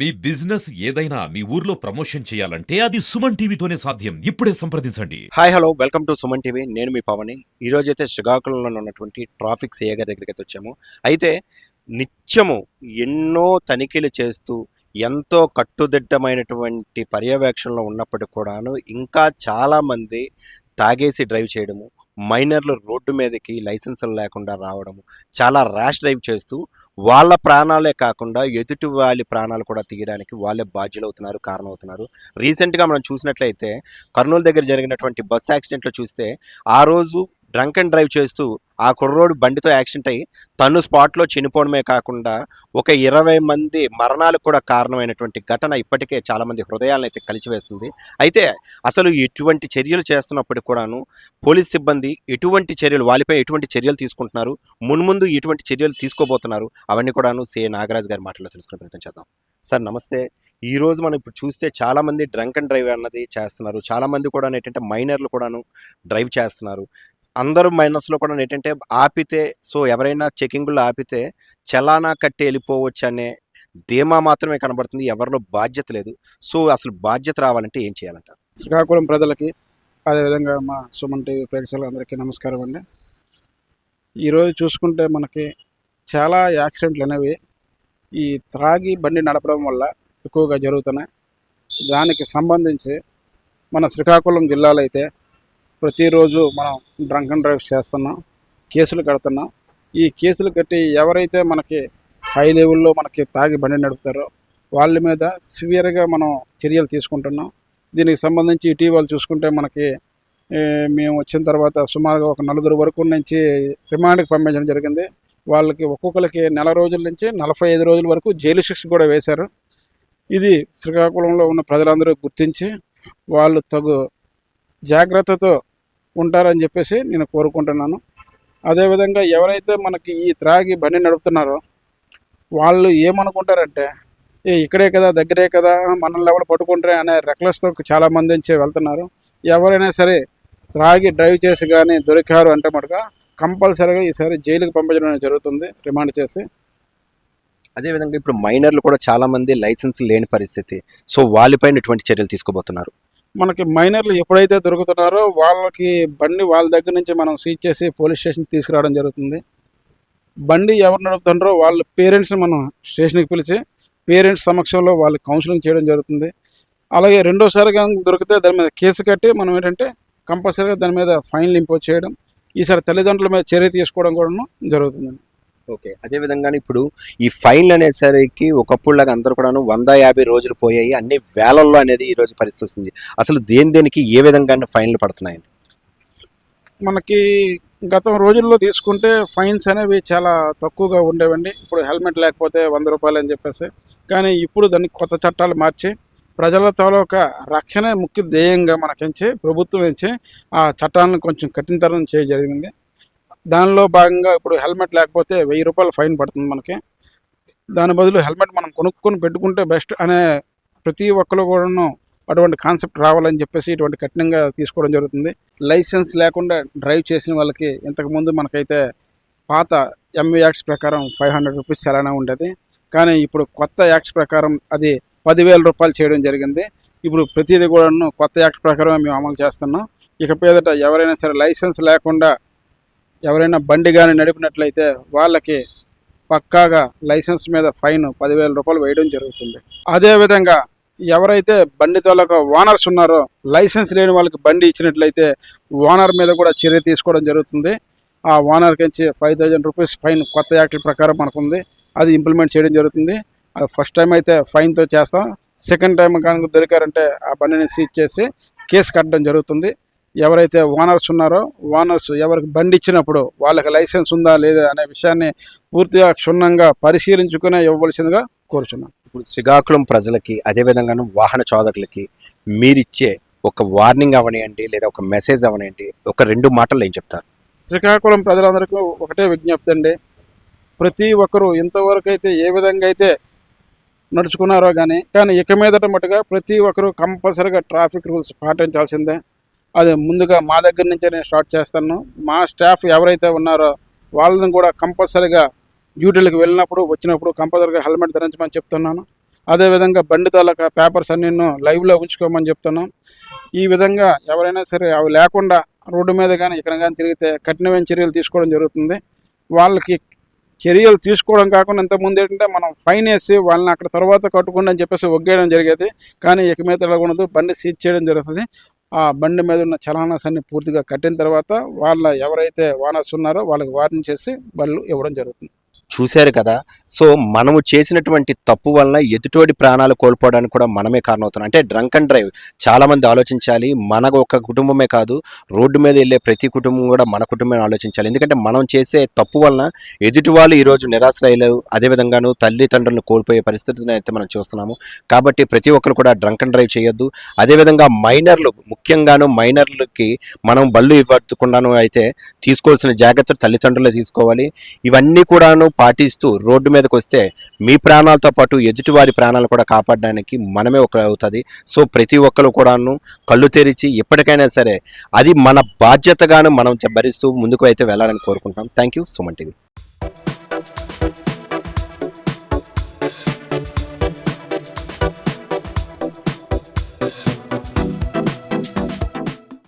మీ business ఏదైనా మీ ఊర్లో promotion చేయాలంటే అది సుమన్ టీవీతోనే సాధ్యం. ఇప్పుడే సంప్రదించండి. Hi hello welcome to Suman TV. నేను మీ పవని. ఈరోజు అయితే శ్రీకాకుళంలో ఉన్నటువంటి ట్రాఫిక్ సిఐ గారి దగ్గరికి అయితే వచ్చాము. అయితే నిత్యము ఎన్నో తనిఖీలు చేస్తూ ఎంతో కట్టుదిట్టమైనటువంటి పర్యవేక్షణలో ఉన్నప్పటికి కూడాను ఇంకా చాలామంది తాగేసి డ్రైవ్ చేయడము, మైనర్లు రోడ్డు మీదకి లైసెన్సులు లేకుండా రావడము, చాలా ర్యాష్ డ్రైవ్ చేస్తూ వాళ్ళ ప్రాణాలే కాకుండా ఎదుటి వాళ్ళ ప్రాణాలు కూడా తీయడానికి వాళ్ళే బాధ్యులవుతున్నారు, కారణమవుతున్నారు. రీసెంట్గా మనం చూసినట్లయితే కర్నూలు దగ్గర జరిగినటువంటి బస్ యాక్సిడెంట్లో చూస్తే ఆ రోజు డ్రంక్ అండ్ డ్రైవ్ చేస్తూ ఆ కుర్రోడు బండితో యాక్సిడెంట్ అయ్యి తను స్పాట్లో చనిపోవడమే కాకుండా ఒక 20 మంది మరణాలకు కూడా కారణమైనటువంటి ఘటన ఇప్పటికే చాలామంది హృదయాలను అయితే కలిచివేస్తుంది. అయితే అసలు ఎటువంటి చర్యలు చేస్తున్నప్పటికి కూడాను పోలీస్ సిబ్బంది ఎటువంటి చర్యలు వాళ్ళపై ఎటువంటి చర్యలు తీసుకుంటున్నారు, మున్ముందు ఎటువంటి చర్యలు తీసుకోబోతున్నారు, అవన్నీ కూడాను సిఐ నాగరాజు గారి మాటల్లో తెలుసుకునే ప్రయత్నం చేద్దాం. సార్ నమస్తే. ఈరోజు మనం ఇప్పుడు చూస్తే చాలామంది డ్రంక్ అండ్ డ్రైవ్ అన్నది చేస్తున్నారు. చాలామంది కూడా ఏంటంటే మైనర్లు కూడాను డ్రైవ్ చేస్తున్నారు. అందరూ మైనర్స్లో కూడా ఏంటంటే ఆపితే ఎవరైనా చెకింగ్లో ఆపితే చలానా కట్టి వెళ్ళిపోవచ్చు అనే ధీమా మాత్రమే కనబడుతుంది. ఎవరిలో బాధ్యత లేదు. అసలు బాధ్యత రావాలంటే ఏం చేయాలంటారు? శ్రీకాకుళం ప్రజలకి, అదేవిధంగా మా సుమన్ టీవీ ప్రేక్షకులందరికీ నమస్కారం అండి. ఈరోజు చూసుకుంటే మనకి చాలా యాక్సిడెంట్లు అనేవి ఈ త్రాగి బండి నడపడం వల్ల ఎక్కువగా జరుగుతున్నాయి. దానికి సంబంధించి మన శ్రీకాకుళం జిల్లాలో అయితే ప్రతిరోజు మనం డ్రంక్ అండ్ డ్రైవ్ చేస్తున్నాం, కేసులు కడుతున్నాం. ఈ కేసులు కట్టి ఎవరైతే మనకి హై లెవెల్లో మనకి తాగి బండి నడుపుతారో వాళ్ళ మీద సివియర్గా మనం చర్యలు తీసుకుంటున్నాం. దీనికి సంబంధించి ఇటీవల చూసుకుంటే మనకి మేము వచ్చిన తర్వాత సుమారుగా ఒక 4 వరకు నుంచి రిమాండ్కి పంపించడం జరిగింది. వాళ్ళకి ఒక్కొక్కరికి 4 రోజుల నుంచి 45 రోజుల వరకు జైలు శిక్ష కూడా వేశారు. ఇది శ్రీకాకుళంలో ఉన్న ప్రజలందరూ గుర్తించి వాళ్ళు తగు జాగ్రత్తతో ఉంటారని చెప్పేసి నేను కోరుకుంటున్నాను. అదేవిధంగా ఎవరైతే మనకి ఈ త్రాగి బండి నడుపుతున్నారో వాళ్ళు ఏమనుకుంటారంటే ఇక్కడే కదా, దగ్గరే కదా, మనల్ని ఎవరు పట్టుకుంటారే అనే రెక్లెస్తో చాలామంది నుంచి వెళ్తున్నారు. ఎవరైనా సరే త్రాగి డ్రైవ్ చేసి కానీ దొరికారు అంటే మటుగా కంపల్సరీగా ఈసారి జైలుకి పంపించడం జరుగుతుంది, రిమాండ్ చేసి. అదేవిధంగా ఇప్పుడు మైనర్లు కూడా చాలామంది లైసెన్స్ లేని పరిస్థితి. వాళ్ళపైన ఎటువంటి చర్యలు తీసుకోబోతున్నారు? మనకి మైనర్లు ఎప్పుడైతే దొరుకుతున్నారో వాళ్ళకి బండి వాళ్ళ దగ్గర నుంచి మనం సీజ్ చేసి పోలీస్ స్టేషన్కి తీసుకురావడం జరుగుతుంది. బండి ఎవరు నడుపుతున్నారో వాళ్ళ పేరెంట్స్ని మనం స్టేషన్కి పిలిచి పేరెంట్స్ సమక్షంలో వాళ్ళకి కౌన్సిలింగ్ చేయడం జరుగుతుంది. అలాగే రెండోసారిగా దొరికితే దాని మీద కేసు కట్టి మనం ఏంటంటే కంపల్సరీగా దాని మీద ఫైన్లు ఇంపోజ్ చేయడం, ఈసారి తల్లిదండ్రుల మీద చర్య తీసుకోవడం కూడా జరుగుతుందండి. ఓకే. అదేవిధంగానే ఇప్పుడు ఈ ఫైన్లు అనేసరికి ఒకప్పుడులాగా అందరూ కూడాను 150 రోజులు పోయాయి, అన్ని వేలల్లో అనేది ఈరోజు పరిస్థితి వస్తుంది. అసలు దేనికి ఏ విధంగా ఫైన్లు పడుతున్నాయండి? మనకి గత రోజుల్లో తీసుకుంటే ఫైన్స్ అనేవి చాలా తక్కువగా ఉండేవండి. ఇప్పుడు హెల్మెట్ లేకపోతే 100 రూపాయలు అని చెప్పేసి. కానీ ఇప్పుడు దాన్ని కొత్త చట్టాలు మార్చి ప్రజల తాలూకా రక్షణ ముఖ్య ధ్యేయంగా మనకించి ప్రభుత్వం ఇచ్చి ఆ చట్టాలను కొంచెం కఠినతరం చేయడం జరిగింది. దానిలో భాగంగా ఇప్పుడు హెల్మెట్ లేకపోతే 1000 రూపాయలు ఫైన్ పడుతుంది మనకి. దాని బదులు హెల్మెట్ మనం కొనుక్కొని పెట్టుకుంటే బెస్ట్ అనే ప్రతి ఒక్కరు కూడాను అటువంటి కాన్సెప్ట్ రావాలని చెప్పేసి ఇటువంటి కఠినంగా తీసుకోవడం జరుగుతుంది. లైసెన్స్ లేకుండా డ్రైవ్ చేసిన వాళ్ళకి ఇంతకుముందు మనకైతే పాత ఎంవీ యాక్ట్స్ ప్రకారం 500 రూపీస్ చలానా ఉండేది. కానీ ఇప్పుడు కొత్త యాక్ట్స్ ప్రకారం అది 10,000 రూపాయలు చేయడం జరిగింది. ఇప్పుడు ప్రతిదీ కూడాను కొత్త యాక్ట్ ప్రకారమే మేము అమలు చేస్తున్నాం. ఇక మీదట ఎవరైనా సరే లైసెన్స్ లేకుండా ఎవరైనా బండి కానీ నడిపినట్లయితే వాళ్ళకి పక్కాగా లైసెన్స్ మీద ఫైన్ 10,000 రూపాయలు వేయడం జరుగుతుంది. అదేవిధంగా ఎవరైతే బండి తోలక ఓనర్స్ ఉన్నారో లైసెన్స్ లేని వాళ్ళకి బండి ఇచ్చినట్లయితే ఓనర్ మీద కూడా చర్య తీసుకోవడం జరుగుతుంది. ఆ ఓనర్కి నుంచి 5,000 రూపీస్ ఫైన్ కొత్త యాక్ట్ల ప్రకారం మనకు ఉంది, అది ఇంప్లిమెంట్ చేయడం జరుగుతుంది. అది ఫస్ట్ టైం అయితే ఫైన్తో చేస్తాం. సెకండ్ టైం కనుక దొరికారంటే ఆ బండిని సీజ్ చేసి కేసు కట్టడం జరుగుతుంది. ఎవరైతే ఓనర్స్ ఉన్నారో ఓనర్స్ ఎవరికి బండి ఇచ్చినప్పుడు వాళ్ళకి లైసెన్స్ ఉందా లేదా అనే విషయాన్ని పూర్తిగా క్షుణ్ణంగా పరిశీలించుకునే ఇవ్వవలసిందిగా కోరుచున్నాం. ఇప్పుడు శ్రీకాకుళం ప్రజలకి అదేవిధంగా వాహన చోదకులకి మీరిచ్చే ఒక వార్నింగ్ అవనియండి లేదా ఒక మెసేజ్ అవనియండి, ఒక 2 మాటల్లో ఏం చెప్తారు? శ్రీకాకుళం ప్రజలందరికీ ఒకటే విజ్ఞప్తి అండి. ప్రతి ఒక్కరూ ఇంతవరకు అయితే ఏ విధంగా అయితే నడుచుకున్నారో కానీ ఇక మీదట మటుగా ప్రతి ఒక్కరూ కంపల్సరీగా ట్రాఫిక్ రూల్స్ పాటించాల్సిందే. అది ముందుగా మా దగ్గర నుంచే నేను స్టార్ట్ చేస్తాను. మా స్టాఫ్ ఎవరైతే ఉన్నారో వాళ్ళని కూడా కంపల్సరీగా డ్యూటీలకు వెళ్ళినప్పుడు వచ్చినప్పుడు కంపల్సరీగా హెల్మెట్ ధరించమని చెప్తున్నాను. అదేవిధంగా బండి తాలూకా పేపర్స్ అన్నీ లైవ్లో ఉంచుకోమని చెప్తున్నాం. ఈ విధంగా ఎవరైనా సరే అవి లేకుండా రోడ్డు మీద కానీ ఇక్కడ కానీ తిరిగితే కఠినమైన చర్యలు తీసుకోవడం జరుగుతుంది. వాళ్ళకి చర్యలు తీసుకోవడం కాకుండా ఇంతకుముందు ఏంటంటే మనం ఫైన్ వేసి వాళ్ళని అక్కడ తర్వాత కట్టుకోండి అని చెప్పేసి ఒగ్గేయడం జరిగేది. కానీ ఇక మీద ఇలా ఉండదు, బండి సీజ్ చేయడం జరుగుతుంది. ఆ బండి మీద ఉన్న చలానాస్ అన్ని పూర్తిగా కట్టిన తర్వాత వాళ్ళ ఎవరైతే ఓనర్స్ ఉన్నారో వాళ్ళకి వార్నింగ్ చేసి బళ్ళు ఇవ్వడం జరుగుతుంది. చూశారు కదా. సో మనము చేసినటువంటి తప్పు వలన ఎదుటోడి ప్రాణాలు కోల్పోవడానికి కూడా మనమే కారణమవుతున్నాం. అంటే డ్రంక్ అండ్ డ్రైవ్ చాలామంది ఆలోచించాలి. మన ఒక కుటుంబమే కాదు, రోడ్డు మీద వెళ్ళే ప్రతి కుటుంబం కూడా మన కుటుంబమే ఆలోచించాలి. ఎందుకంటే మనం చేసే తప్పు వలన ఎదుటి వాళ్ళు ఈరోజు నిరాశ్రయులు, అదేవిధంగాను తల్లిదండ్రులను కోల్పోయే పరిస్థితిని అయితే మనం చూస్తున్నాము. కాబట్టి ప్రతి ఒక్కరు కూడా డ్రంక్ అండ్ డ్రైవ్ చేయొద్దు. అదేవిధంగా మైనర్లు, ముఖ్యంగాను మైనర్లకి మనం బళ్ళు ఇవ్వకుండాను అయితే తీసుకోవాల్సిన జాగ్రత్తలు తల్లిదండ్రులే తీసుకోవాలి. ఇవన్నీ కూడాను పాటిస్తూ రోడ్డు మీదకి వస్తే మీ ప్రాణాలతో పాటు ఎదుటివారి ప్రాణాలు కూడా కాపాడడానికి మనమే ఒక అవుతుంది. సో ప్రతి ఒక్కరు కూడాను కళ్ళు తెరిచి ఎప్పటికైనా సరే అది మన బాధ్యతగాను మనం భరిస్తూ ముందుకు అయితే వెళ్ళాలని కోరుకుంటాం. Thank you. సుమన్ టీవీ.